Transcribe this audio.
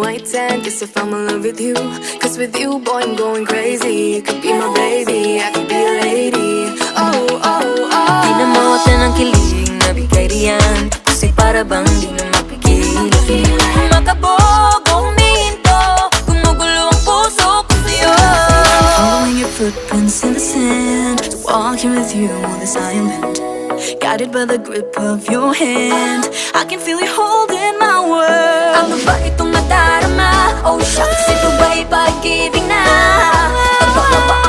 white tan, guess I fell in love with you. Cause with you, boy, I'm going crazy. You could be my baby, I could be a lady. Oh, oh, oh. Di na mawatan ang kilig na bigay riyan, kasi para bang di na mapigil. Makabog o humihinto, gumugulo ang puso ko sa'yo. Following your footprints in the sand, walking with you on this island, guided by the grip of your hand. I can feel you holding my world. Ano ba itong nadarama? Oh shucks, ito ba'y pag-ibig na? Ano ba